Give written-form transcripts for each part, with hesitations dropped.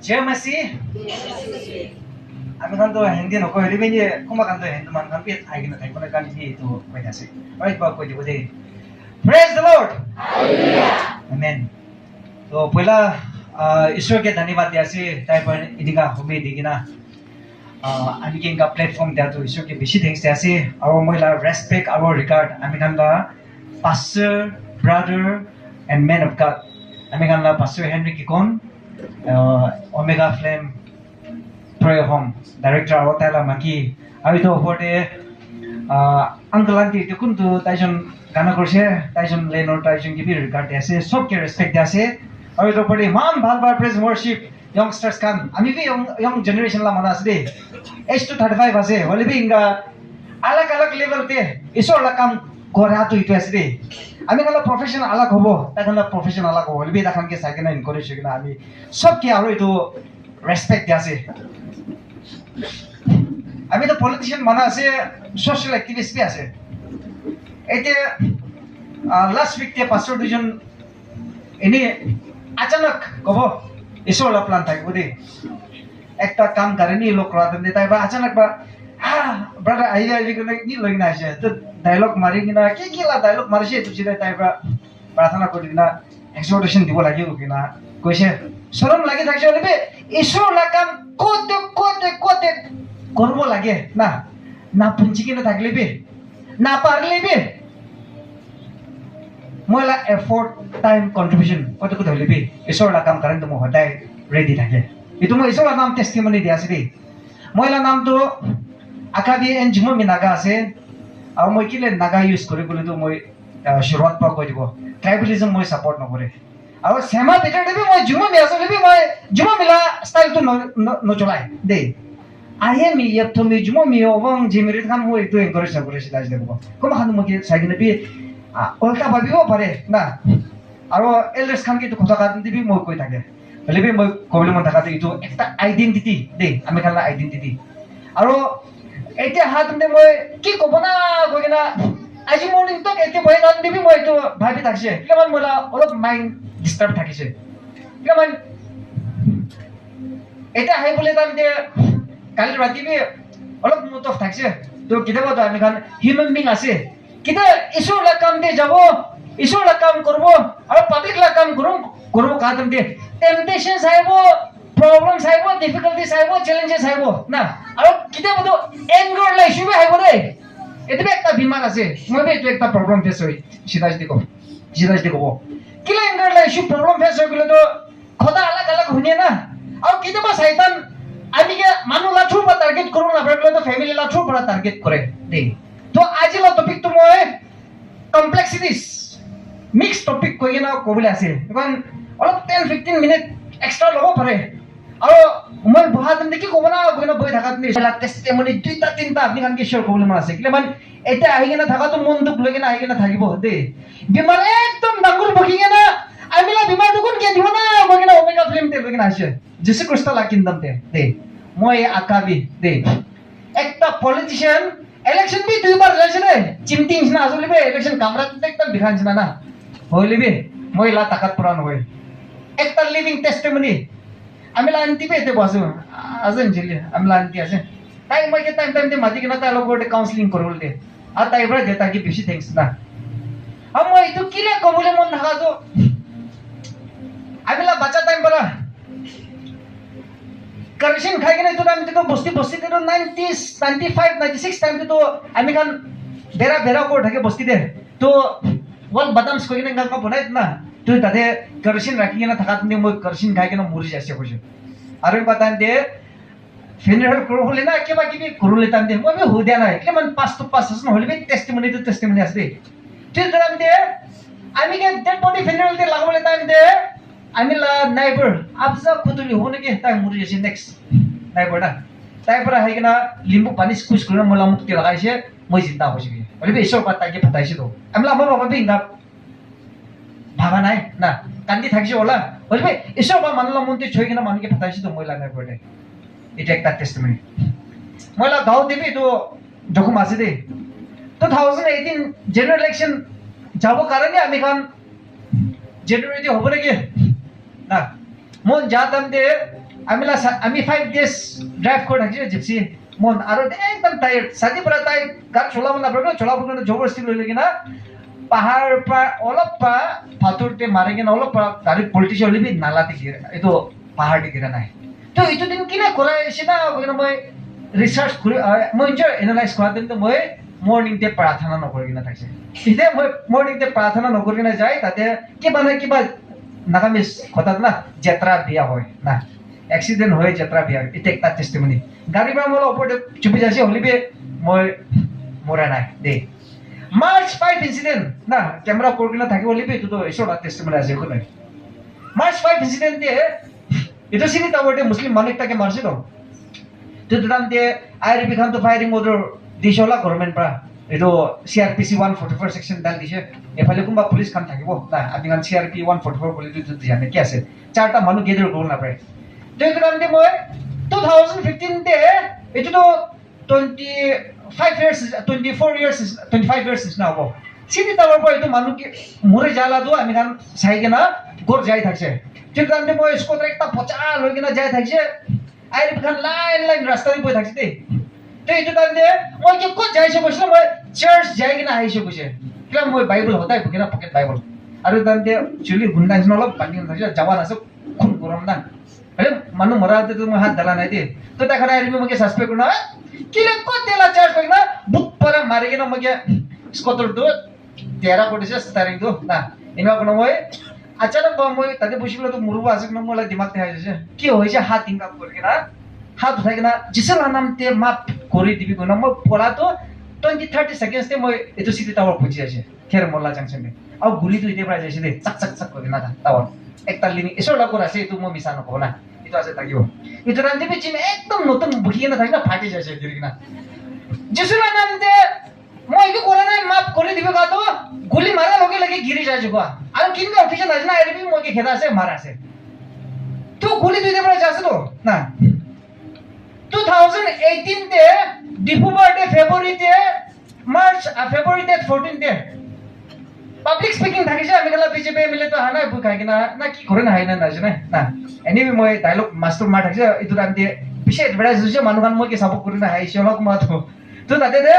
Jai Masi. Ami kan to Hindi no ko hili benye kuma kan to Hindu man kan pi ai gina thai kona kan hi to koi jase. Right ba koi jibode. Praise the Lord. Hallelujah. Amen. तो पहिला ईश्वर के धन्यवाद दियासे ताई पर इदिगा होबे दिगिना हामी केनका platform दिया तो ईश्वर के बेसी thanks दियासे और महिला रेस्पेक्ट और रिगार्ड हामी कानला pastor brother and man of God हामी कानला pastor Henry Kikon Omega Flame Prayer Home director और ताला माकी अभी तो होटे अंकल आंटी तो कुन तो ताइजन गाना करसे ताइजन लेनो ताइजन की भी रिगार्ड दियासे सब के रेस्पेक्ट दियासे और तो पड़े मान भाल बार praise worship youngsters kan ami भी young generation la mana asde age to 35 ase hole भी inga alag alag level te isor la kam gora to itu asde ami kala profession alag hobo ta kala profession alag hobo hole भी ta kan ke sakena encourage kena ami sob ke aro itu respect ase ami to politician mana ase social activist bhi ase ete last week te pastor dujon ini अचानक कबो Isola plan था बुदे एकटा काम करनी लोग रातन देता है अचानक बा ब्रदर आई नि लगिना है तो डायलॉग मारिगिना के ला डायलॉग मारिसे तुछि देता है प्रार्थना करिगिना एक्सोर्टेशन दिबो लागि रुकिना कइसे शरम लागि थाकसे बे इसोला काम कोते करबो लागे ना पुंचिकिना थाकले बे ना पारले बे मोला एफर्ट टाइम कंट्रीब्यूशन कत कत हले बे इसोरला काम करन तो म हटाय रेडी थाके इतो म इसोरला नाम टेस्टिमोनी दियासे दे मोला नाम तो आकाबी एन जुमो मिनागा आसे और মই किले नागा यूज करे बोले तो মই शुरुआत पा कइ दिबो ट्राइबलिज्म মই सपोर्ट न करे और सेमा पेटर भी মই जुमो मियासो भी মই जुमो मिला स्टाइल तो न चलाय दे आये मी यतो मी जुमो मी ओबंग जिमिरित खान মই तो एनकरेज करे सिदाज देबो कोमा खान मके साइगिन भी उल्टा भाबिबो पारे ना आरो एल्डर्स खान के तो কথা কাট দিবি মই কই থাকে হলে বি মই কবলে মন থাকাতে ইটো একটা আইডেন্টিটি দে আমি খালা আইডেন্টিটি আरो এতে হাত দে মই কি কব না কইনা আজি মর্নিং তো এতে বই গান দিবি মই তো ভাবি থাকছে কেমন মোলা অলপ মাইন্ড ডিস্টার্ব থাকিছে কেমন এটা হাই বলে দাম দে কাল রাতি বি অলপ মুতফ থাকছে তো কিতাবা তো আমি খান হিউম্যান বিং আছে kita isur la kam de jabo isur la kam korbo aur public la kam korbo kadam de temptation saibo problems saibo difficulties saibo challenges saibo na aur kita bodo anger la issue haibo de ete ekta bimar ase moi be etu ekta problem face hoi sidaj diko bo kila anger la issue problem face hoi gele to khoda alag hune na aur kita ba shaitan ami ke manu la through pa target koru na bra to family la through pa target kore de तो आज ला topic तो मोय complexities mix topic कोइ ना कोबले आसे कारण অলপ 10-15 minute extra लगो परे আৰু মই বহাত দেখি কব না কইনা বই থাকাত নি লা টেস্টিমনি দুইটা তিনটা আপনি কান কি শেয়ার কোবলে মান আছে কিলে মানে এটা আহি না থাকা তো মন দুখ লাগে না আহি না থাকিব দে বিমার একদম ডাঙৰ বকিগে না আমিলা বিমার দুকুন কে দিব না বকিনা ওমেগা ফিল্ম তে বকিনা আছে যিশু খ্রিস্ট লা কিংডম তে দে মই আকাবি দে একটা পলিটিশিয়ান इलेक्शन भी दुई बार लड़ছে रे चिमटिंग ना আসলে বে ইলেকশন কামরা তো একদম বিখানছ না হইলি বে মহিলা তাকাত পুরান হই একটা লিভিং টেস্টিমনি আমিলা আন্টি বে তে বসু আজেন জিলি আমিলা আন্টি আছে তাই মই কে টাইম দে মাটি কিনা তা লোক কাউন্সেলিং করল দে আর তাই বড় দেতা কি বেশি থ্যাঙ্কস না আমি তো কিলে কবুলে মন থাকা তো আমিলা বাচ্চা টাইম বলা करशन खाइ के तो टाइम तो बस्ती तो 90s 95 96 टाइम तो आमी खान बेरा को ढके बस्ती दे तो वन बादाम को के का बनाय ना तो ताते करशन राखि के ना थाका ने म करशन खाइ के ना मुरि जासे खोसे आरो बतान दे फेनरल करो होले ना के बाकी भी करू लेता दे म हो दे ना के मन पास तो पास न होले भी टेस्टिमनी आसे तो टाइम दे आमी के डेड बॉडी फेनरल दे लागो लेता दे आमिला नाइबर आपजा खुदुली होने के टाइम मुरि जसे नेक्स्ट नाइबर ना ताइपर हाइना लिम्बु पानी स्क्विज करना मला मुक्ति लगाइसे মই जिंदा होइसे ओले बे इसोर पाता के फटाइसे तो आमिला बाबा बिंगा भाबा नाय ना कान्दी थाकिसे होला ओले बे इसोर बा मानला मुन्ति छोइकिना मान के फटाइसे तो मैला नाइबर दे এটা একটা টেস্টিমনি মইলা গাও দিবি তো যখন আছে দে 2018 জেনারেল ইলেকশন যাব কারণে আমি খান জেনারেলি হবে নাকি না মন জাতাম দে আমি 5 days ড্রাইভ করে থাকি জিপসি মন আর একদম টায়ার্ড সাদি পরা তাই গাড়ি চলাব না পারবে চলাব না জবরদস্তি লইলে কিনা পাহাড় পা অলপ পা ফাতুরতে মারে কিনা অলপ পা গাড়ি পলিটিশিয়ান হলিবি নালাতে গিয়ে এইটো পাহাড়তে গিয়ে নাই তো এইটো দিন কিনা কৰাই আছে না মই ৰিসাৰ্চ কৰে মই যে এনালাইজ কৰা দিন তো মই মৰ্নিং তে প্ৰাৰ্থনা নকৰি কিনা থাকছে এতিয়া মই মৰ্নিং তে প্ৰাৰ্থনা নকৰি কিনা যাই তাতে কিবা না কিবা নাগামিস কথা না যাত্রা বিয়া হয় না এক্সিডেন্ট হয় যাত্রা বিয়া এটা একটা টেস্টিমনি গাড়ি পৰা মই ওপৰতে চুপি যাইছে হলিবে মই মৰা নাই দে মাৰ্চ 5 ইনসিডেন্ট না ক্যামেৰা কৰি কিনা থাকি হলিবে এইটো তো এসোটা টেস্টিমনি আছে কোন মার্চ 5 ইনসিডেন্ট দে এটা সিনি তাওতে মুসলিম মালিকটাকে মারছে তো দুটামতে আইআরবি খান তো ফায়ারিং অর্ডার দিছলা গভর্নমেন্ট পৰা এটো সিআরপিসি 144 সেকশন ডাল দিছে এফালে কোনবা পুলিশ খান থাকিব না আপনি খান সিআরপি 144 বলি তো জানে কি আছে চারটা মানুহ গেদৰ গল না পায় দুটামতে মই 2015 তে এটো তো 25 years 24 years 25 years না হ'ব সিনি তাওৰ পৰা এটো মানুহ কি মৰে জালা দো আমি খান চাই কিনা গৰ যাই থাকছে দুটামতে মই স্কোটার একটা পচা লৈ কিনা যাই থাকছে আইআরবি খান লাইন রাস্তা দি বই থাকছে দে তো এইটো তাতে মই কি কত যাইছে কৈছিল মই চার্চ যাই কিনা আহিছে কৈছে কিলা মই বাইবেল হতাই কিনা পকেট বাইবেল আৰু তাতে চুলি গুন্ডা ন অলপ পানি থাকছে জৱান আছে খুব গৰম না আৰে মানুহ মৰাতে তো মই হাত ডালা নাই দে তো তাখানে আইআরবি মকে সাসপেক্ট না কিলা কত তেলা চার্জ কই না বুক পরা মারি কিনা মকে স্কোটার দো তেরা পড়িছে স্টারিং দো না ইনা কোন মই अचानक মই তাতে বসিলে তো মুরুবা আছে না মোলা দিমাগ তে আইছে কি হইছে হাত ইনকাম করে কিনা হাত উঠাই কিনা জিসেল নামতে মাপ করে দিবি কোন মই পড়া তো 20-30 সেকেন্ডস তে মই এটো সিটি টাওয়ার পৌঁছে আছে খের মোল্লা জাংশন দে আর গুলি তো ইতে প্রায় যাইছে দে চাক চাক চাক করে না টাওয়ার একটা লিনি এসো লাগো আছে এটো মই মিছা নকব না এটো আছে থাকিব এটো রান দিবি চিম একদম নতুন বুকি না থাকে না ফাটি যাইছে দিরি কিনা জিসেল নামতে মই কি করে নাই মাপ করে দিবে কা তো গুলি মারা লগে লগে গিরি যায় জুবা আর কিনকা অফিসার আছে না আইআরবি মই কি খেদা আছে মারা আছে তো গুলি দিতে পারে যাচ্ছে তো না 2018 তে ডিসেম্বর তে ফেব্রুয়ারি তে মার্চ ফেব্রুয়ারি তে 14 তে পাবলিক স্পিকিং থাকিছে আমি গলা বিজেপি মিলে তো হানা বুকাই কিনা না কি করে না হাইনা না জানে না এনিবি মই ডায়লগ মাস্টার মার থাকিছে ইটো রান দিয়ে পিছে এডভার্টাইজ হৈছে মানুহখান মই কি সাপোর্ট কৰি না হাইছে অলক মাত তো তাতে দে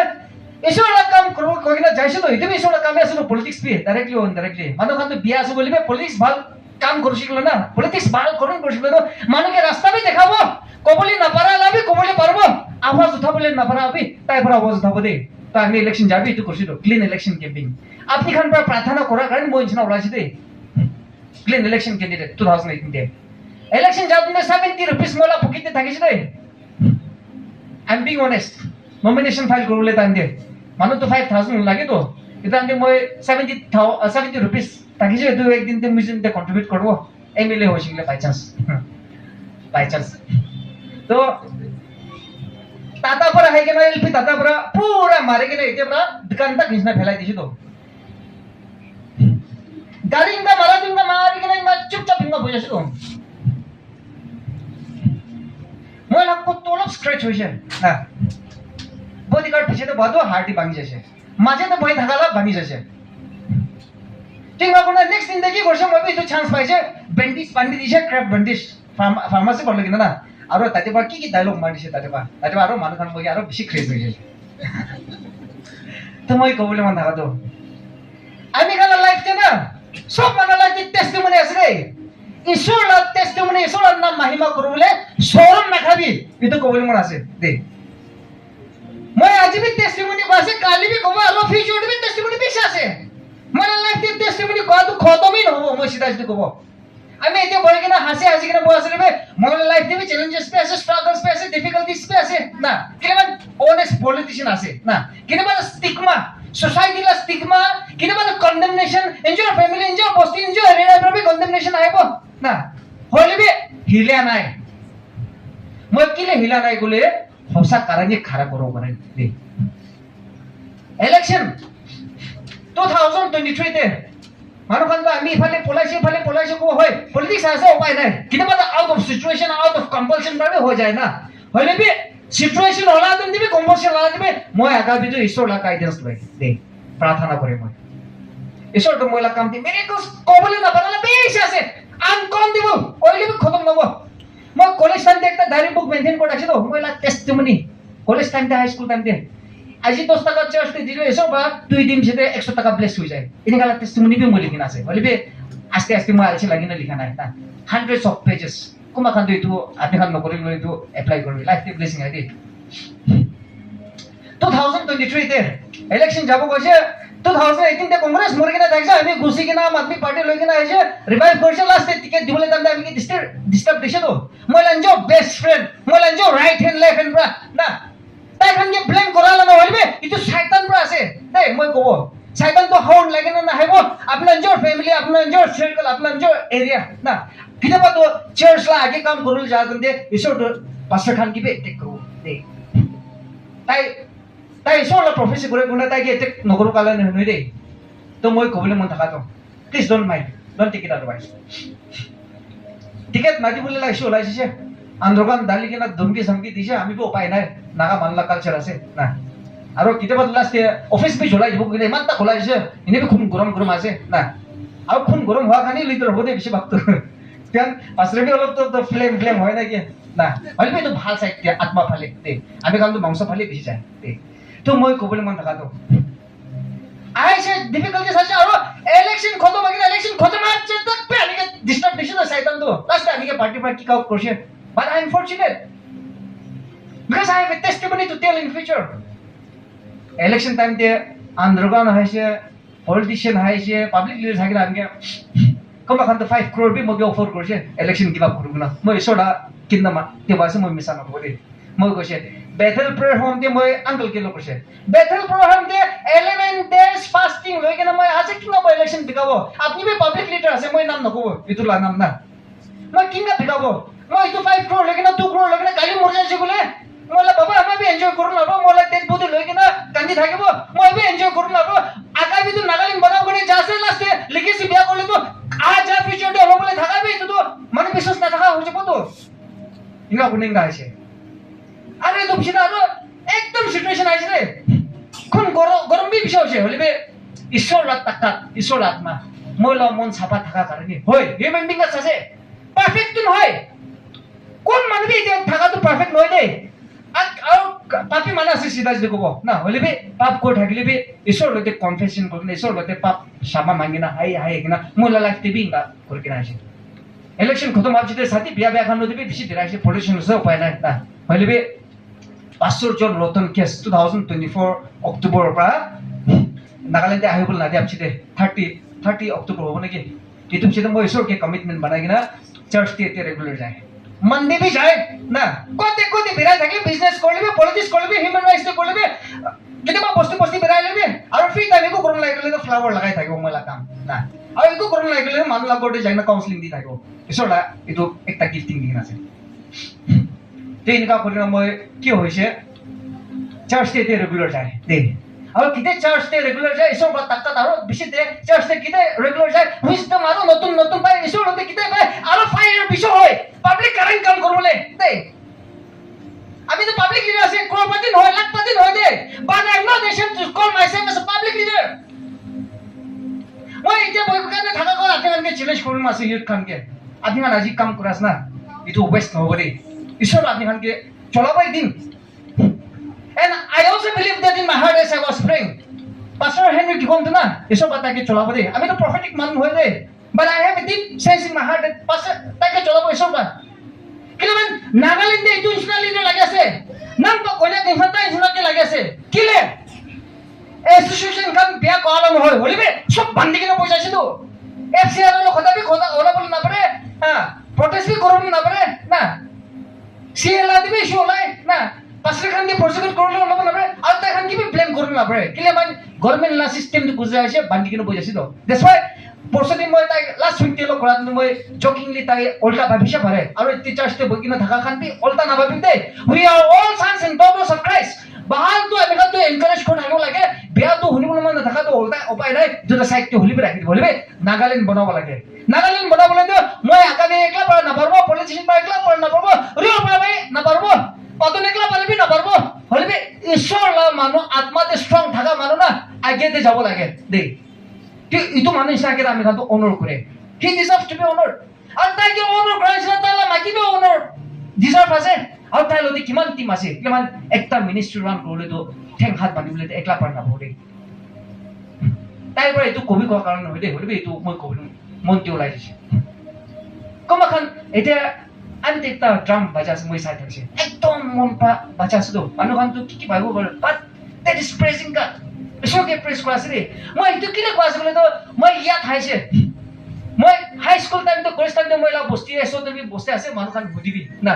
এসোলা কাম করব কইনা যাইছে তো ইতিবি এসোলা কামে আছে তো পলিটিক্স পি ডাইরেক্টলি অন ডাইরেক্টলি মানুহখান তো বিয়া আছে বলিবে পলিটিক্স ভাল কাম কৰিছিল না পলিটিক্স ভাল কৰুন কৰিছিল তো মানুহকে রাস্তা বি দেখাব কবলি না পারা লাবি কবলি পারবো আওয়াজ উঠাবলে না পারা আবি তাই পর আওয়াজ উঠাব দে তো আমি ইলেকশন যাবি তো করছিল ক্লিন ইলেকশন ক্যাম্পেইন আপনি খান পর প্রার্থনা করার কারণে মই ইনসনা ওলাইছে দে ক্লিন ইলেকশন ক্যান্ডিডেট 2018 তে ইলেকশন যাবনে 70 রুপিস মোলা ফুকিতে থাকিছে দে I am being honest nomination file করলে টাইম দে মানুষ তো 5000 লাগে তো এটা আমি মই 70 রুপিস থাকিছে তো একদিন তে মিশনতে কন্ট্রিবিউট করব এমএলএ হইছিল বাই চান্স তো টাটা पर है के ना एलपी टाटा पर पूरा मारे के ना इते पर दुकान तक घिसना फैलाई दिसु तो गाड़ी इंगा मारी के ना इंगा चुपचाप इंगा बजासु तो মই লাগ তোলপ স্ক্র্যাচ হইছে না বডিগার্ড পিছে তো বাদো হার্টি ভাঙি যাচ্ছে মাঝে তো বই থাকালা ভাঙি যাচ্ছে ঠিক না কোন নেক্সট দিন দেখি করছে মই তো চান্স পাইছে ব্যান্ডেজ বান্ধি দিছে ক্র্যাপ ব্যান্ডেজ ফার্মাসি করলে কিনা না আর তাতে বা কি ডায়লগ মারিছে তাতে বা আরো মানুষ খান মই আরো বেশি ক্রেজ হইছে তো মই কবলে মান থাকা তো আমি খালা লাইফ তে না সব মানে লাইফ টেস্টিমনি আছে রে ঈশ্বর টেস্টিমনি ঈশ্বর নাম মহিমা করবলে শরম না খাবি এতো কবলে মান আছে দে মই আজি বি টেস্টিমনি পাছে কালি বি কবা আর ফিউচার বি টেস্টিমনি পিছে আছে মানে লাইফ তে টেস্টিমনি কত খতমই নহব মই সিধা সিধা কব আমি এতে বলে কিনা হাসি কিনা বই আছে রে মই লাইফ তে চ্যালেঞ্জেস পে আছে স্ট্রাগলস পে আছে ডিফিকাল্টিস পে আছে না কিনা অনেস্ট পলিটিশিয়ান আছে না কিনা স্টিগমা সোসাইটি লা স্টিগমা কিনা condemnation in your family in your post in your area প্রবি কন্ডেমনেশন আইব না হইলে বি হিলা নাই মই কিলে হিলা নাই গুলে হসা কারণে খারাপ করব মানে দে ইলেকশন 2023 তে মানুখান আমি ইফালে পলাইছে কো হয় পলিটিক্স আছে উপায় নাই কিবা out of situation out of compulsion ভাবে হৈ যায় না হইলে বি সিচুয়েশন হলা দেন দিবি কম্পালশন হলা দিবি মই আগাবি তো ঈশ্বর লা গাইডেন্স লই দে প্রার্থনা করে মই ঈশ্বর তো মইলা কাম দি মিরাকলস কবলে না বানালে বেশ আছে আনকন দিব কইলে বি খতম নব মই কলেজ মেইনটেইন কৰি ৰাখিছে তো মই লাগ টেষ্টিমনি কলেজ টাইমতে হাই স্কুল টাইমতে আজি 10 টাকা চার্জতে দিলে এসব বা 2 দিন সেতে 100 টাকা ব্লেস হয়ে যায় এনেকা লাগ টেষ্টিমনি বি মই লিখিনা আছে বলিবে আস্তে আস্তে মই আলছি লাগি না লিখা নাই না hundreds of pages কোমা খান এইটো আপনি খান নকৰি লৈ এইটো এপ্লাই কৰি লাইফ ব্লেসিং আইডি 2023 তে ইলেকশন যাব গৈছে 2018 তে কংগ্রেস মৰি কিনা যাইছে আমি গুছি কিনা আদমি পাৰ্টি লৈ কিনা আহিছে ৰিভাইভ কৰিছে লাষ্ট টিকেট দিবলৈ তামতে আমি কি ডিস্টার্ব দিছে তো মই লাঞ্জো বেস্ট ফ্রেন্ড মই লাঞ্জো রাইট হ্যান্ড লেফট হ্যান্ড না তাই খান কি ব্লেম কৰালা নহলিবে ইটো শয়তান পৰা আছে দেই মই কব শয়তান তো হাউন লাগে না নাহিব আপনার জোর ফ্যামিলি আপনার জোর সার্কেল আপনার জোর এরিয়া না কিতাবা তো চার্চ লা আগে কাম করুল যাতে ঈশ্বর পাস্টার খান কি বে টেক করো দেই তাই ঈশ্বর লা প্রফেসি করে গুনা তাই কি টেক নগর কালে নই দেই তো মই কবলে মন থাকা তো please don't mind don't take it otherwise ticket নাদি বলে লাইছো ওলাইছে আন্দোলন দালি কিনা ধমকি ধমকি দিছে আমি তো উপায় নাই নাগা মানলা কালচার আছে না আৰু কিতাবা লাষ্ট অফিস বি জ্বলাই দিব কিন্তু ইমান তা খোলাইছে এনে খুব গৰম গৰম আছে না আৰু খুব গৰম হোৱা কাৰণে লিটাৰ হ'ব দে বেছি ভাগটো কাৰণ পাছৰে বি অলপ তো ফ্লেম হয় না কি না হলিবে এইটো ভাল চাই আত্মা ফালে দে আমি কামটো মাংস ফালে বেছি যায় দে তো মই কবলৈ মন থাকাটো আইছে ডিফিকাল্টিজ আছে আৰু ইলেকশন খতম হৈ গ'ল ইলেকশন খতম আছে তক পে আমি ডিস্টার্ব দিছে না শয়তান তো লাষ্ট আমি পার্টি কাউট কৰিছে but I am fortunate because I have a testimony to tell in future election time te androgan haise politician haise public leaders hagila amge koma khan to 5 crore bi mobi offer korse election give up korugna moi soda kinna ma te base moi misana kore moi kose Bethel prayer home te moi uncle kilo korse Bethel prayer home te 11 days fasting loi kena moi ase kinna moi election bikabo apni bi public leader ase moi nam nakobo itu la nam na moi kinna bikabo moi itu 5 crore lekena 2 crore lekena kali mor jaise gole মোলা বাবা আমি B enjoy করুন না মোলা ten buddy লই কিনা কান্দি থাকিব মই B enjoy করুন না আকা বি তো নাগালিন বনাও করে যাসে লাস্টে লিখেছি বিয়া করলে তো আজ আর ফিউচার ডে হলো বলে থাকাবি তো মানে বিশ্বাস না থাকা হচ্ছে কত ইনা গুনিঙ্গা আছে আরে তো সেটা আরো একদম সিচুয়েশন আছে রে কোন গরম বি বিষয় আছে হলিবে ঈশ্বর আত্মা ঈশ্বর আত্মা মোলা মন ছাপা থাকা কারণে হয় হিউম্যান বিং আছে পারফেক্ট তো হয় কোন মানবি থাকা তো পারফেক্ট নয় দে আৰু পাপি মানে আছে সিধা যদি কব না হলিবে পাপ কৰি থাকিলে বি ঈশ্বৰ লগতে কনফেশন কৰি ঈশ্বৰ লগতে পাপ সামা মাঙ্গিনা হাই কিনা মোলা লাগতে বি ইংগা কৰি কিনা আছে ইলেকশন খতম হওয়ার যেতে সাথে বিয়া খান নদী বেশি বেড়াইছে পলিউশন হচ্ছে উপায় নাই না হলিবে 500 জন নতুন কেস 2024 অক্টোবৰৰ পৰা নাগালেণ্ডে আহিব না দিয়া পিছতে 30 অক্টোবৰ হ'ব নেকি এইটো পিছতে মই ঈশ্বৰকে কমিটমেন্ট বনাই কিনা চার্চ তে রেগুলার যায় मंदी भी जाए ना कोते बिराय থাকলে বিজনেস করলিবে পলিটিক্স করলিবে হিউম্যান রাইটস তে করলিবে কেতিয়াবা বস্তি বিরাই লইবে আৰু ফ্ৰি টাইম একো কৰন লাগিলে তো ফ্লাওয়াৰ লাগাই থাকিব মইলা কাম না আৰু একো করন লাগিলে মানুহ লগতে যাই না কাউন্সেলিং দি থাকিব এছলা এটো একটা গিফটিং দিন আছে তেনকা কৰিনা মই কি হৈছে চাৰ্চ তে ৰেগুলাৰ যায় দে আৰু কিতে চাৰ্চ তে ৰেগুলাৰ যায় এসব টাকা আৰু বেশি দে চাৰ্চ তে কিতে ৰেগুলাৰ যায় উইজডম আৰু নতুন পাই এসব হতে কিতে পাই আৰু ফায়ার বিষয় হয় পাবলিক কারেন্ট কাম করবলে দে আমি তো পাবলিক লিডার আছে ক্রোপতি নয় লাখপতি নয় দে but I am not ashamed to call myself as a public leader মই এটা বইকানে থাকা কোন আপনাকে চ্যালেঞ্জ করুন আছে ইউথ খানকে আপনি আজি কাম করাস না এটা ওয়েস্ট হবে দে ঈশ্বর আপনি খানকে চলাবাই দিন and I also believe that in my heart as I was praying Pastor Henry কি কোন না এসব তাকে চলাবো দে আমি তো প্রফেটিক মানুষ হই দে but I have a deep sense in my heart that Pastor তাকে চলাবো এসব না কিলেন নাগাল্যান্ডে এই ইন্টারন্যাশনাল লিডার লাগে আছে নাম তো কইলা দেখাতা ইন্টারন্যাশনাল লাগে আছে কিলে অ্যাসোসিয়েশন কাম বিয়া করানো হয় হলিবে সব বান্দি কিনা পয়সা আছে তো এফসিআর হলো কথা ওলা বলে না পারে হ্যাঁ প্রটেস্ট भी করব না পারে না সিএলআ দিবে শোলাই না পাসরে খান কে প্রসিকিউট করলে না পারে আর তা খান কি ব্লেম করব না পারে কিলে মানে গভর্নমেন্ট লা সিস্টেম তো বুঝা আছে বান্দি কিনা পয়সা আছে তো দ্যাটস ওয়াই পরশুদিন মই তাই লাস্ট উইক তেলো করাত মই জকিংলি তাই উল্টা ভাবিছে পারে আর টিচার্স তে বকিনা থাকা খান বি উল্টা না ভাবি দে we are all sons and daughters of Christ বাহাল তো আমি তো এনকারেজ করে থাকিব লাগে বিয়া তো শুনিব না থাকা তো উল্টা উপায় নাই যেটা সাইড তে হলিবে রাখি দিব হলিবে নাগাল্যান্ড বনাব লাগে নাগাল্যান্ড বনাবলে তো মই আকানে একলা পারা না পারবো পলিটিশিয়ান পারা একলা পারা না পারবো রিও পাবে না পারবো অতন একলা পারবি না পারবো হলিবে ঈশ্বর লা মানু আত্মাতে স্ট্রং থাকা মানু না আগেতে যাব লাগে দে itu manusia kita আমি কিন্তু honor করে he deserves to be honored আর তাই কি honor করেছে তাহলে মাকি be honor deserve আছে আৰু তাই লগতে কিমান টিম আছে কিমান একটা মিনিষ্ট্ৰী ৰান কৰিলেতো ঠেং হাত বান্ধিবলৈ একলা পাৰ নাপাব দেই তাইৰ পৰা এইটো কবি কোৱাৰ কাৰণে নহয় দেই হ'লেও এইটো মই কবি মনটো ওলাই দিছে কমাখান এতিয়া আনতে একটা ড্ৰাম বাজাইছে মই চাই থাকিছে একদম মন পৰা বাজাইছেতো মানুহখানটো কি ভাবিব পাৰে বাট দেট ইজ প্ৰেজিং গড ঈশ্বৰকে প্ৰেজ কৰা আছে দেই মই এইটো কিনে কোৱা আছে বোলেতো মই ইয়াত হাইছে মই হাই স্কুল টাইমটো কলেজ টাইমটো মই বস্তি আছো তুমি বস্তি আছে মানুহখান বুজিবি না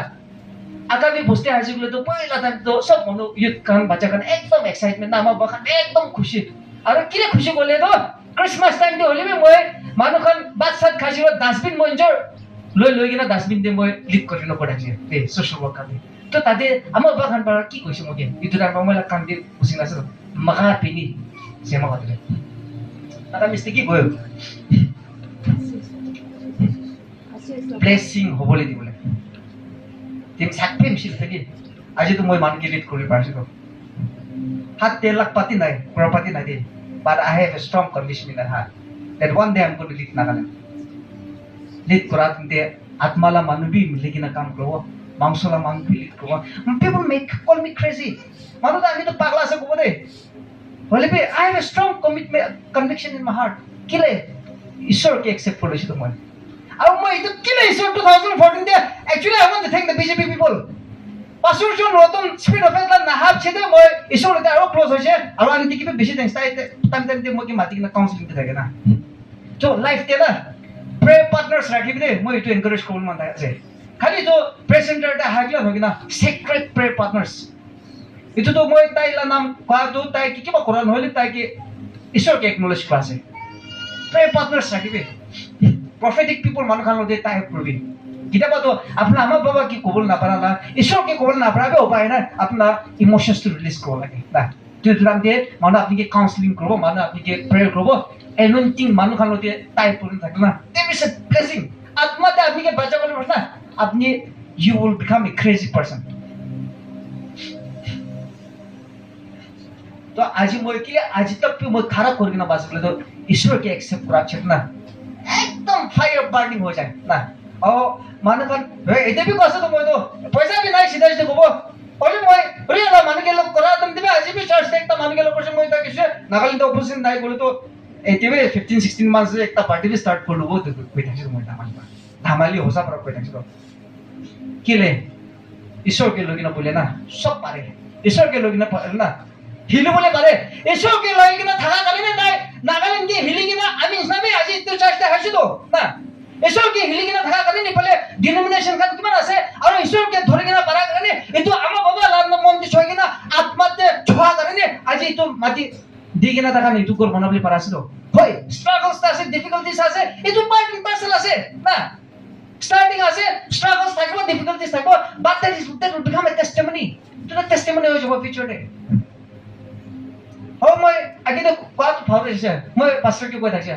আগামী বস্তি হাইছে বোলেতো पहिला টাইমটো সব মানুহ ইউথ খান বাচ্চা খান একদম এক্সাইটমেন্ট না আমাৰ বাখান একদম খুশি আৰু কিনে খুশি গলেতো ক্ৰিসমাস টাইমটো হলিবি মই মানুহখান বাত সাত খাইছিল ডাস্টবিন মঞ্জৰ লৈ কিনা ডাস্টবিন দিয়ে মই লিক কৰি নপঠাইছে এই সোশ্যাল ওয়াৰ্কাৰ তো তাতে আমাৰ বাখান পৰা কি কৈছে মোক ইটো টাইম মই কাম দি বুজি নাছিল মাখা পিনি সেমা কথা তারা মিস্তে কি কয় ব্লেসিং হবলে দিবলে তুমি সাকপে মিছিল থাকি আজি তো মই মানকে লিড কৰি পাৰছিলো হাত 10 লাখ পাতি নাই প্ৰপাৰ্টি নাই দে but I have a strong conviction in that heart that one day I'm going to lead Nagaland lead korat de atmala manubi miligina kam korbo mangsola manubi lead korbo people make call me crazy manu ta ami to pagla ase kobo de hole be I have a strong commitment conviction in my heart kile ishwar ke accept korisu to moi আৰু মই এইটো কিলে ishwar 2014 de actually I want to thank the BJP people পাঁচৰ জন Ratan speed of এটা নাহাব ছেদে মই ঈশ্বৰ এটা আৰু ক্লোজ হৈছে আৰু আনকি কিবা বেছি টেনছ তাই টাইম মই কি মাতি কিনা কাউন্সেলিং তে থাকে না তো লাইফ তেলা প্ৰে পাৰ্টনাৰ্স ৰাখিবি দে মই এইটো এনকাৰেজ কৰিম মান আছে খালি তো প্ৰে চেণ্টাৰ এটা হাগলা হৈ কিনা সিক্ৰেট প্ৰে পাৰ্টনাৰ্স এইটো তো মই তাইলা নাম কোৱাটো তাই কি কিবা কৰা নহলে তাই কি ঈশ্বৰকে একনলেজ কৰা আছে প্ৰে পাৰ্টনাৰ্স ৰাখিবি প্ৰফেটিক পিপল মানুহখান লতে তাই কৰিবি কিতাবা তো আপনার আমার বাবা কি কবল না পারা না ঈশ্বরকে কবল না পারাবে উপায় না আপনার ইমোশনস তো রিলিজ করব লাগে না তুই তুলাম দিয়ে মানে আপনি কি কাউন্সেলিং করব মানে আপনি কি প্রেয়ার করব এনন্টিং মানুষ খান দিয়ে তাই পড়ে থাকে না দেয়ার ইজ আ ব্লেসিং আত্মাতে আপনি কি বাঁচা বলে না আপনি you will become a crazy person তো আজি মই কি আজি তক মই খারাপ করি না বাঁচলে তো ঈশ্বরকে অ্যাকসেপ্ট করা ঠিক না একদম ফায়ার বার্নিং হয়ে যায় না ও মানে কান এটা বি কষ্ট তো মই তো পয়সা বি নাই সিধা সিধা কব ওলি মই রিয়ালা মানে গেল করা তুমি দিবে আজি বি চার্জ একটা মানে গেল পয়সা মই তা কিছু নাগালিন তো অপোজিশন নাই বলে তো এটিবে 15 16 মান্থস একটা পার্টি বি স্টার্ট করব তো কই থাকি মই ধামালি হোসা পর কই থাকি কিলে ঈশ্বরকে লগিনা বলে না সব পারে ঈশ্বরকে লগিনা না হিলি বলে পারে ঈশ্বরকে লগিনা থাকা কালিনে নাই নাগালিন কি হিলি কিনা আমি ইসলামে আজি তো চার্জটা হাসি তো না ঈশ্বরকে হিলি কিনা থাকা কালিনে বলে ডিনোমিনেশন কান কিমান আছে আৰু ঈশ্বরকে ধরে কিনা পারা কালিনে এটো আমা বাবা লান মন দি ছয় কিনা আত্মাতে ছোয়া কালিনে আজি তো মাটি দি কিনা থাকা নি টু কর বনাবলি পারা আছে তো হয় স্ট্রাগলস আছে ডিফিকাল্টিস আছে এটো পার্ট ইন পার্সেল আছে না স্টার্টিং আছে স্ট্রাগলস থাকবো ডিফিকাল্টিস থাকবো but that will become a testimony to the testimony হয়ে যাব ফিউচারে ও মই আগে তো কত ভাবছে মই পাস্টর কি কই থাকছে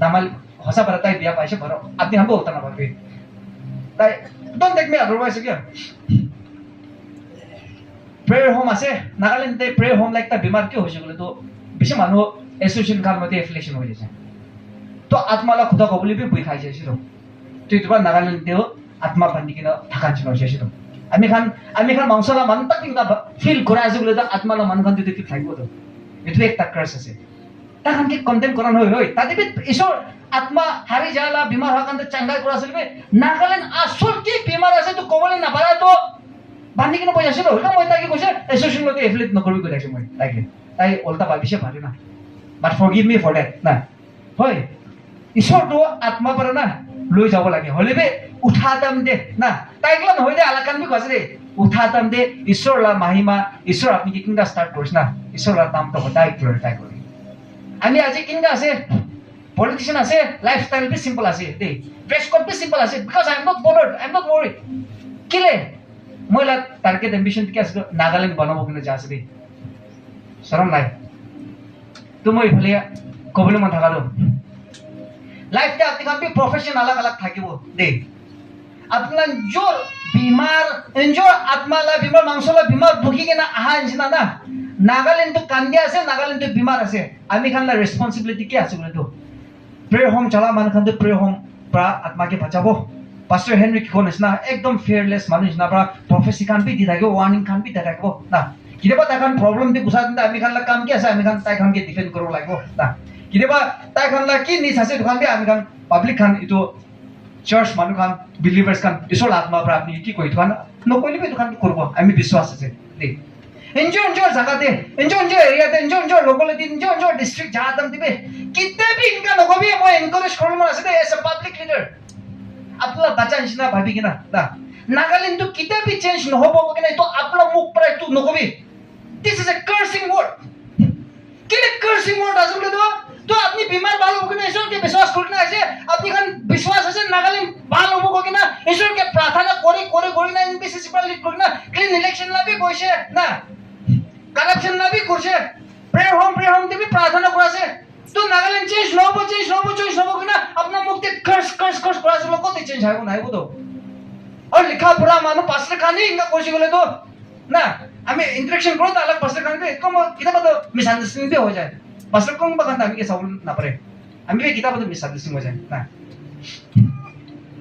দামাল হসা পারা তাই বিয়া পাইছে ভরো আপনি হামবো উঠা না পারবে তাই ডোন্ট টেক মি আদারওয়াইজ কি প্রেয়ার হোম আছে নাগাল্যান্ডে প্রেয়ার হোম লাইক তা বিমার কি হইছে বলে তো বেশি মানুষ এসোসিয়েশন কার মধ্যে এফিলিয়েশন হয়ে যাচ্ছে তো আত্মালা খুদা কবলি বি বই খাই যাইছিল তো এটা নাগাল্যান্ডেও আত্মা বান্ধি কিনা থাকা ছিল যাইছিল আমি খান মাংসলা মান তাক কিনা ফিল করা আছে বলে তো আত্মালা মান খান দিতে কি থাকবো তো এটা একটা ক্রাশ আছে তাখান কি কন্টেম করা হয় হয় তাতে ঈশ্বর আত্মা হারি যালা বিমার হকান্তে চাঙ্গাই করা আসলে নাগাল্যান্ড আসল কি বিমার আছে তো কবলে না পারা তো বান্ধি কিনা পয়সা ছিল ওটা মই তাকে কইছে এসোসিয়েশন লতে এফিলিয়েট নকরবি কইছে মই তাকে তাই উল্টা ভাবিছে পারে না বাট ফরগিভ মি ফর দ্যাট না হয় ঈশ্বর তো আত্মা পারে না লৈ যাব লাগে হলে বে উঠাতাম দে না তাইগুলো নহয় দে আলাকান বি কইছে রে উঠাতাম দে ঈশ্বর লা মাহিমা ঈশ্বর আপনি কি কিংগা স্টার্ট করিস না ঈশ্বর লা নাম তো হদাই গ্লোরিফাই করি আমি আজি কিংগা আছে পলিটিশিয়ান আছে লাইফস্টাইল বি সিম্পল আছে দে ড্রেস কোড বি সিম্পল আছে because I am not bothered I am not worried কিলে মইলা টার্গেট অ্যাম্বিশন কি আছে নাগাল্যান্ড বানাবো কিনা যা আছে দে শরম নাই তো মই ভলে কবলে মান থাকা দো লাইফটা আপনি কাপি প্রফেশন अलग अलग থাকিব দে আপনার জোর বিমার এনজয় আত্মালা বিমার মাংসলা বিমার ভুগি কেনা আহা ইনছিনা না নাগাল্যান্ড তো কান্দিয়া আছে নাগাল্যান্ড তো বিমার আছে আমি খানলা রেসপন্সিবিলিটি কি আছে বলে তো প্রেয়ার হোম চালা মান খান তো প্রেয়ার হোম প্রা আত্মা কে বাঁচাবো Pastor Henry Kikon is na ekdom fearless manus na pra prophecy kan bi di thake warning kan bi thake na kideba ta kan problem di gusa dinda ami kan la kam ki ase ami kan tai kan ke defend koro lagbo na kideba tai kan la ki ni sase dukan bi ami kan public kan itu church manu kan believers kan isol atma pra apni ki koi dukan no koi bi dukan korbo ami biswas ase de enjoy jaga de enjoy area de enjoy locality enjoy district jaga dam dibe kitte bi inka no gobi mo encourage kormo ase de as a public leader आपला बच्चा निश्चित भाभी की ना नागालैंड तो कितना भी change न हो पाओगे ना तो आपला मुख पर तू नकोबी this is a cursing word किले कर्सिंग वर्ड असुले तो अपनी बीमार बाल होगे ना ईश्वर के विश्वास करना ऐसे अपनी खान विश्वास ऐसे नागालैंड बाल होगे ना ईश्वर के प्रार्थना कोरी ना एनबीसी पर लीड करना क्लीन इलेक्शन ना भी कोई से ना करप्शन ना भी कोई से प्रेयर होम भी प्रार्थना करा से तो नागालैंड चेंज नो ना अपना मुख ते कर्स करा से लोग को ते चेंज है वो तो और लिखा पूरा मानो पास्टर खानी इनका कोशिश करे तो ना हमें इंटरेक्शन करो तो अलग पास्टर खान पे कम कितना बतो मिसअंडरस्टैंडिंग भी हो जाए पास्टर को बगन हमें के सब ना पड़े हमें भी कितना बतो मिसअंडरस्टैंडिंग हो जाए ना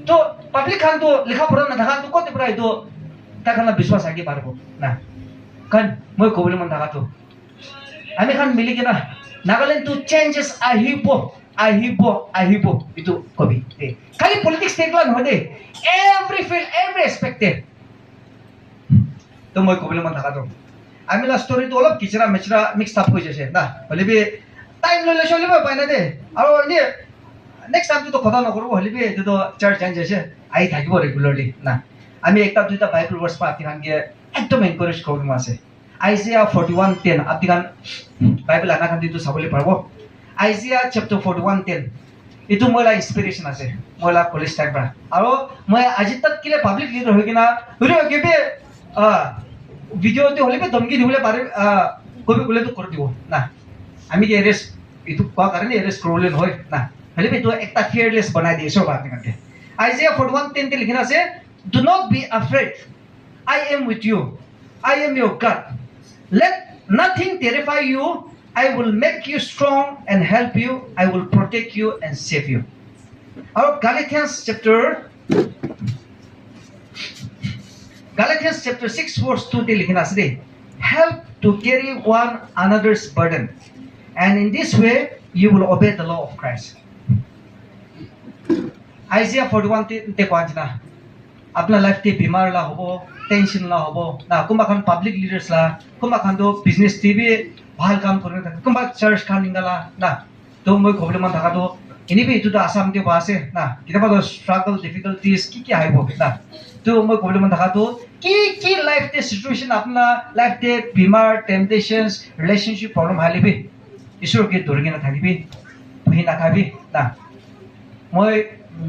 तो पब्लिक खान तो लिखा पूरा ना था तो को ते पूरा तो ताकना विश्वास आगे बार को ना kan moi kobule man daga to ami kan mili kina Nagaland to changes ahipo itu kobi kali politics teklan hode every field every aspect to moi kobule man daga to ami la story to olop kichra mechra mix up ho jese na hole bi time lo le chole ba paina de aro ni next time to khota na korbo hole bi to church change jese ai thakibo regularly na ami ekta duita bible verse pa ati kan ge একদম encourage করবো আছে Isaiah 41:10 আপনি গান Bible আনা খান দিতো সাবলে পারবো Isaiah chapter 41:10 এটো মইলা inspiration আছে মইলা কলেজ টাইম পৰা আৰু মই আজি তক কিলে পাবলিক লিডাৰ হৈ কিনা ভিডিও গিবে ভিডিওতে হলে দমকি দিবলে পারে কবি বলে তো করে দিব না আমি কি এরেস এটো কোৱা কাৰণে এরেস করলে নহয় না হলে তো একটা ফিয়ারলেস বনাই দিছো বাত নিকে আইজিয়া 41:10 তে লিখা আছে do not be afraid I am with you. I am your God. Let nothing terrify you. I will make you strong and help you. I will protect you and save you. Our Galatians chapter 6 verse 2 te likhina ase help to carry one another's burden. And in this way you will obey the law of Christ. Isaiah 41 te koanjina. अपना life ते बीमार ला होबो tension ला होबो ना कुंबा Khan public leaders ला कुंबा खान दो business TV ভাল কাম করনে থাকে কুंबा চার্চ খান নিগালা না তো মই কবলে মান থাকা তো এনিবি ইটো তো আসাম তে বাসে না কিবা তো স্ট্রাগল ডিফিকাল্টিজ কি আইবো না তো মই কবলে মান থাকা তো কি লাইফ তে সিচুয়েশন আপনা লাইফ তে বিমার টেম্পটেশনস রিলেশনশিপ প্রবলেম হালিবি ঈশ্বর কে দরগে না থাকিবি তুই না খাবি না মই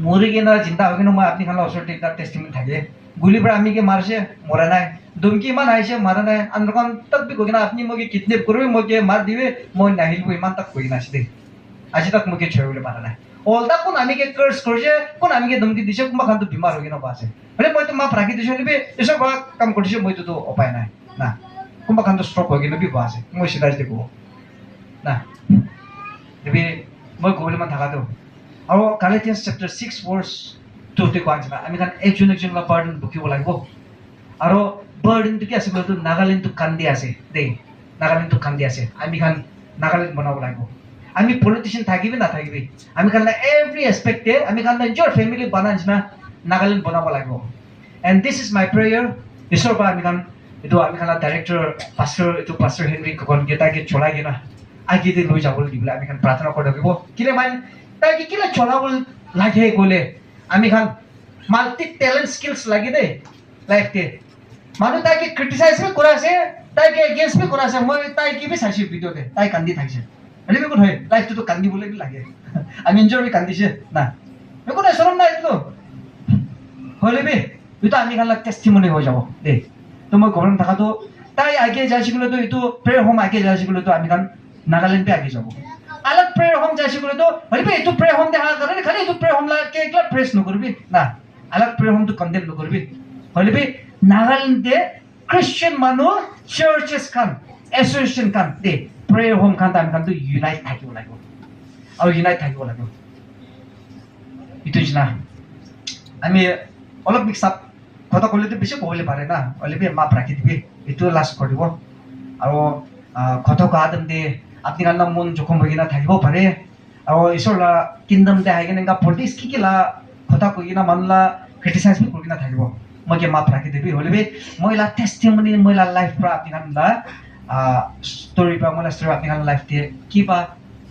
মরিগেনা চিন্তা হবে না মই আপনি খালা অসরটি একটা টেস্টিমেন্ট থাকে গুলি পর আমি কে মারছে মরা নাই ধমকি মান আইছে মারা নাই আনরকম তক বি কইনা আপনি মগে কিডন্যাপ করবে মগে মার দিবে মই নাহিলব ইমান তক কই নাছি দে আজি তক মগে ছয় বলে মারা নাই অলটা কোন আমি কে কার্স করছে কোন আমি কে ধমকি দিছে কুমা খান তো বিমার হই না বাসে আরে মই তো মা প্রাকি দিছে নিবে এসব কাম করছে মই তো উপায় নাই না কুমা খান তো স্ট্রোক হই গেল বি বাসে মই সিধাই দেখো না দেবি মই কইলে মান থাকা তো আৰু Galatians chapter 6 verse 2 তে কোৱা আছে আমি কান একজন লা বাৰ্ডেন বুকিব লাগিব আৰু বাৰ্ডেন টো কি আছে বলতো নাগালেণ্ড টো কান্দি আছে দে নাগালেণ্ড টো কান্দি আছে আমি কান নাগালেণ্ড বনাব লাগিব আমি পলিটিশিয়ান থাকিবি না থাকিবি আমি কান এভৰি এসপেক্টে আমি কান নিজৰ ফ্যামিলি বানাঞ্চ না নাগালেণ্ড বনাব লাগিব and this is my prayer ঈশ্বৰ বা আমি কান এটো আমি কান ডাইৰেক্টৰ পাস্টাৰ হেনৰি কোন গেটাকে চলাই গিনা আগে দে লৈ যাবলৈ দিবলে আমি কান প্ৰাৰ্থনা কৰি দিব কিলে মান তাই কিলা চলাবল লাগে গলে আমি খান মাল্টি ট্যালেন্ট স্কিলস লাগি দে লাইফ তে মানু তাইকে ক্রিটিসাইজ বি করা আছে তাইকে এগেইনস্ট বি করা আছে মই তাই কি বি চাইছি ভিডিওতে তাই কান্দি থাকছে আরে বি কোন হয় লাইফ তো কান্দি বলে বি লাগে আমি এনজয় বি কান্দিছে না একো না শরম নাই তো হলে বি এটা আমি খান টেস্টিমনি হৈ যাব দে তো মই গরম থাকা তো তাই আগে যাইছিগুলো তো এটো প্রেয়ার হোম আগে যাইছিগুলো তো আমি খান নাগাল্যান্ড পে আগে যাব अलग प्रेयर होम जैसे बोले तो अरे भाई तू प्रेयर होम देखा कर खाली तू प्रेयर होम ला के एकला प्रेस न करबी ना अलग प्रेयर होम तो कंडेम न करबी हले भाई नागालैंड दे क्रिश्चियन मानो चर्चेस खान एसोसिएशन खान दे प्रेयर होम खान ताम खान तो यूनाइट থাকিব লাগিব আৰু यूनाइट থাকিব লাগিব ইটো জিনা আমি অলপ মিক্স আপ কথা ক'লেতো বেছি ক'বলৈ পাৰে না অলপ মাপ ৰাখি দিবি এইটো লাষ্ট কৰিব আৰু কথা কোৱা দে আপুনি কাৰণে মন জখম হৈ কিনে থাকিব পাৰে আৰু ঈশ্বৰৰ কিংডমতে আহি কিনে এনেকুৱা পলিটিক্স কি লা কথা কৈ কিনে মানুহলা ক্ৰিটিচাইজ কৰি কিনে থাকিব মই কি মাপ ৰাখি দিবি হ'লে মই লা টেষ্টিমনি মই লা লাইফ পৰা আপুনি কাৰণে ষ্টৰি পৰা মই ষ্টৰি আপুনি কাৰণে লাইফ দিয়ে কিবা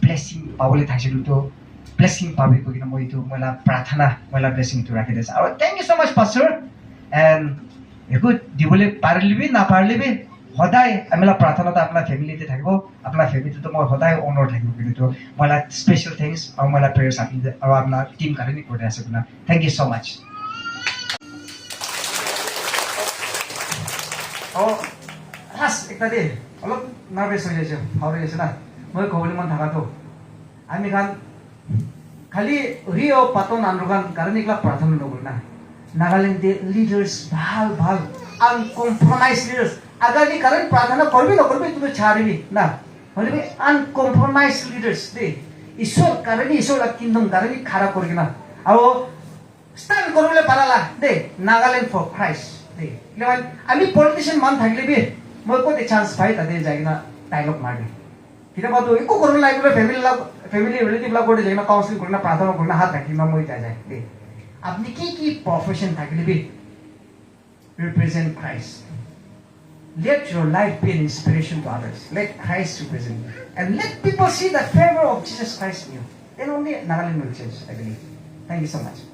ব্লেছিং পাবলৈ থাকিছিলোঁ তো ব্লেছিং পাবি কৈ কিনে মই এইটো মই লা প্ৰাৰ্থনা মই লা ব্লেছিংটো ৰাখি দিছোঁ আৰু থেংক ইউ ছ' মাছ পাছৰ এণ্ড একো দিবলৈ পাৰিলিবি নাপাৰিলিবি সদায় আমি প্ৰাৰ্থনাটো আপোনাৰ ফেমিলিতে থাকিব আপোনাৰ ফেমিলিটো মই সদায় অনৰ থাকিব কিন্তু মই স্পেচিয়েল থেংকছ আৰু মই প্ৰেয়াৰ্ছ আপুনি আৰু আপোনাৰ টিম কাৰণে কৰি আছে আপোনাৰ থেংক ইউ ছ' মাছ অঁ ফাৰ্ষ্ট একটা দেই অলপ নাৰ্ভাছ হৈ যাইছোঁ ভাও হৈ আছে না মই ক'বলৈ মন থকাটো আমি গান খালি ৰিঅ' পাতন আন্দোলন কাৰণে এইবিলাক প্ৰাৰ্থনা নকৰোঁ না নাগালেণ্ডে লিডাৰ্ছ ভাল ভাল আনকম্প্ৰমাইজ লিডাৰ্ছ আগামী কাৰণ প্ৰাৰ্থনা কৰিবি নকৰিবি তুমি ছাড়িবি না হ'লে আনকম্প্ৰমাইজ লিডাৰ্ছ দেই ঈশ্বৰ কাৰণে ঈশ্বৰ কিংডম কাৰণে খাৰা কৰি কিনা আৰু ষ্টেণ্ড কৰিবলৈ পাৰালা দেই নাগালেণ্ড ফৰ খ্ৰাইষ্ট দেই আমি পলিটিচিয়ান মান থাকিলে বি মই ক'ত চান্স পাই তাতে যাই কিনা ডাইলগ মাৰি কেতিয়াবাতো একো কৰিব নালাগিলে ফেমিলি ৰিলেটিভবিলাক কৰি যাই কিনা কাউন্সিলিং কৰি কিনা প্ৰাৰ্থনা কৰি কিনা হাত ৰাখি কিনা মই যাই দেই আপনি কি প্রফেশন থাকিলে B represent Christ. Let your life be an inspiration to others. Let Christ represent you. And let people see the favor of Jesus Christ in you. Then only Nagaland will change, I believe. Thank you so much.